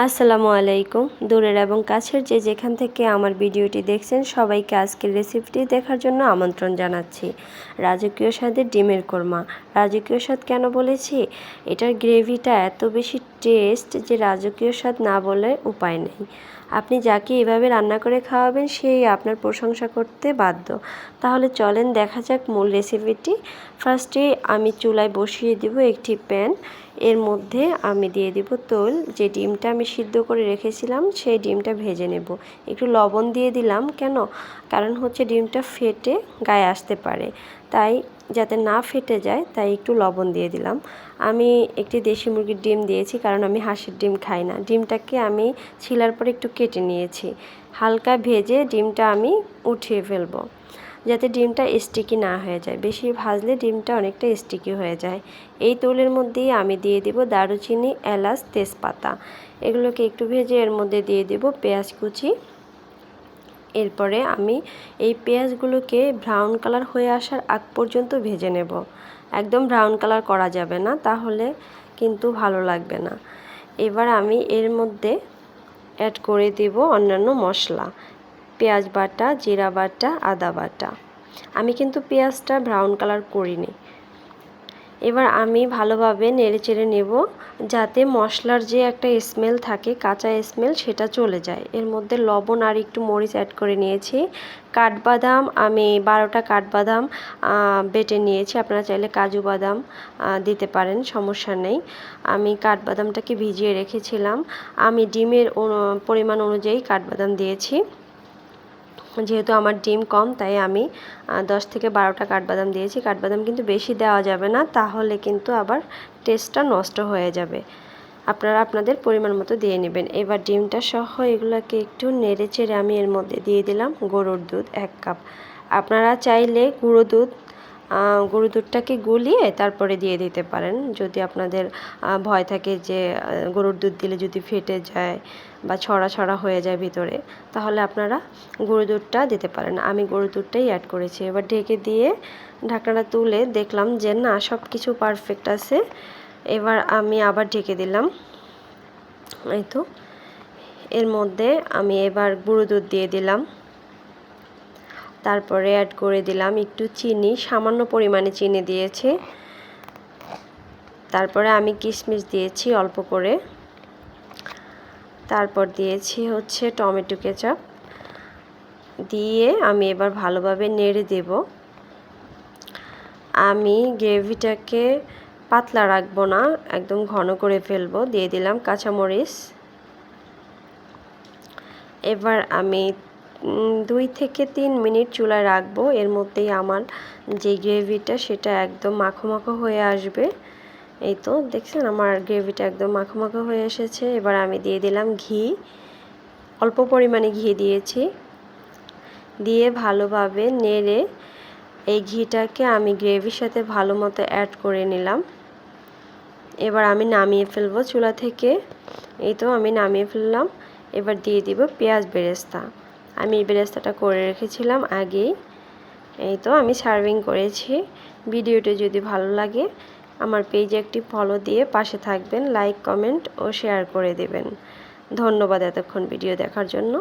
আসসালামু আলাইকুম। দূরের এবং কাছের যে যেখান থেকে আমার ভিডিওটি দেখছেন সবাইকে আজকের রেসিপিটি দেখার জন্য আমন্ত্রণ জানাচ্ছি। রাজকীয় স্বাদের ডিমের কোরমা। রাজকীয় স্বাদ কেন বলেছি? এটার গ্রেভিটা এত বেশি টেস্ট যে রাজকীয় স্বাদ না বলে উপায় নেই। আপনি যাকে এভাবে রান্না করে খাওয়াবেন সেই আপনার প্রশংসা করতে বাধ্য। তাহলে চলেন দেখা যাক মূল রেসিপিটি। ফার্স্টে আমি চুলায় বসিয়ে দিব একটি প্যান। এর মধ্যে আমি দিয়ে দিব তেল। যে ডিমটা আমি সিদ্ধ করে রেখেছিলাম সেই ডিমটা ভেজে নেব। একটু লবণ দিয়ে দিলাম কেন? কারণ হচ্ছে ডিমটা ফেটে গায়ে আসতে পারে, তাই যাতে না ফেটে যায় তাই একটু লবণ দিয়ে দিলাম। আমি একটি দেশি মুরগির ডিম দিয়েছি কারণ আমি হাঁসের ডিম খাই না। ডিমটাকে আমি ছিলার পরে একটু কেটে নিয়েছি। হালকা ভেজে ডিমটা আমি উঠিয়ে ফেলবো যাতে ডিমটা স্টিকি না হয়ে যায়। বেশি ভাজলে ডিমটা অনেকটা স্টিকি হয়ে যায়। এই তেলের মধ্যেই আমি দিয়ে দিব দারুচিনি, এলাচ, তেজপাতা। এগুলোকে একটু ভেজে এর মধ্যে দিয়ে দিব পেঁয়াজ কুচি। এরপরে আমি এই পেঁয়াজগুলোকে ব্রাউন কালার হয়ে আসার আগ পর্যন্ত ভেজে নেব। একদম ব্রাউন কালার করা যাবে না, তাহলে কিন্তু ভালো লাগবে না। এবার আমি এর মধ্যে অ্যাড করে দেব অন্যান্য মশলা, পেঁয়াজ বাটা, জিরা বাটা, আদা বাটা। আমি কিন্তু পেঁয়াজটা ব্রাউন কালার করিনি। এবার আমি ভালোভাবে নেড়েচেড়ে নেব যাতে মশলার যে একটা স্মেল থাকে, কাঁচা স্মেল, সেটা চলে যায়। এর মধ্যে লবণ আর একটু মরিচ অ্যাড করে নিয়েছি। কাঠবাদাম আমি 12টা কাঠবাদাম বেটে নিয়েছি। আপনারা চাইলে কাজু বাদাম দিতে পারেন, সমস্যা নেই। আমি কাঠবাদামটাকে ভিজিয়ে রেখেছিলাম। আমি ডিমের পরিমাণ অনুযায়ী কাঠবাদাম দিয়েছি। যেহেতু আমার ডিম কম তাই আমি 10 থেকে 12টা কাঠবাদাম দিয়েছি। কাঠবাদাম কিন্তু বেশি দেওয়া যাবে না, তাহলে কিন্তু আবার টেস্টটা নষ্ট হয়ে যাবে। আপনারা আপনাদের পরিমাণ মতো দিয়ে নেবেন। এবার ডিমটা সহ এগুলোকে একটু নেড়ে চেড়ে আমি এর মধ্যে দিয়ে দিলাম গরুর দুধ 1 কাপ। আপনারা চাইলে গরুর দুধটাকে গুলিয়ে তারপরে দিয়ে দিতে পারেন, যদি আপনাদের ভয় থাকে যে গরুর দুধ দিলে যদি ফেটে যায় বা ছড়া ছড়া হয়ে যায় ভিতরে, তাহলে আপনারা গরুর দুধটা দিতে পারেন। আমি গরুর দুধটাই অ্যাড করেছি। এবার ঢেকে দিয়ে ঢাকনাটা তুলে দেখলাম যে না, সব কিছু পারফেক্ট আছে। এবার আমি আবার ঢেকে দিলাম। এই তো, এর মধ্যে আমি এবার গুঁড়ো দুধ দিয়ে দিলাম। তারপরে অ্যাড করে দিলাম একটু চিনি, সামান্য পরিমাণে চিনি দিয়েছি। তারপরে আমি কিশমিশ দিয়েছি অল্প করে। তারপর দিয়েছি হচ্ছে টমেটো কেচাপ দিয়ে আমি এবার ভালোভাবে নেড়ে দেব। আমি গ্রেভিটাকে পাতলা রাখবো না, একদম ঘন করে ফেলবো। দিয়ে দিলাম কাঁচামরিচ। এবার আমি 2 থেকে 3 মিনিট চুলায় রাখবো। এর মধ্যেই আমার যে গ্রেভিটা সেটা একদম মাখো মাখো হয়ে আসবে। এই তো দেখছেন আমার গ্রেভিটা একদম মাখো মাখো হয়ে এসেছে। এবার আমি দিয়ে দিলাম ঘি, অল্প পরিমাণে ঘি দিয়েছি। দিয়ে ভালোভাবে নেড়ে এই ঘিটাকে আমি গ্রেভির সাথে ভালো মতো অ্যাড করে নিলাম। এবার আমি নামিয়ে ফেলবো চুলা থেকে। এই তো আমি নামিয়ে ফেললাম। এবার দিয়ে দিব পেঁয়াজ বেরেস্তা। আমি এই বেরেস্তাটা করে রেখেছিলাম আগেই। এই তো আমি সার্ভিং করেছি। ভিডিওটি যদি ভালো লাগে আমার পেজে একটি ফলো দিয়ে পাশে থাকবেন, লাইক, কমেন্ট ও শেয়ার করে দেবেন। ধন্যবাদ এতক্ষণ ভিডিও দেখার জন্য।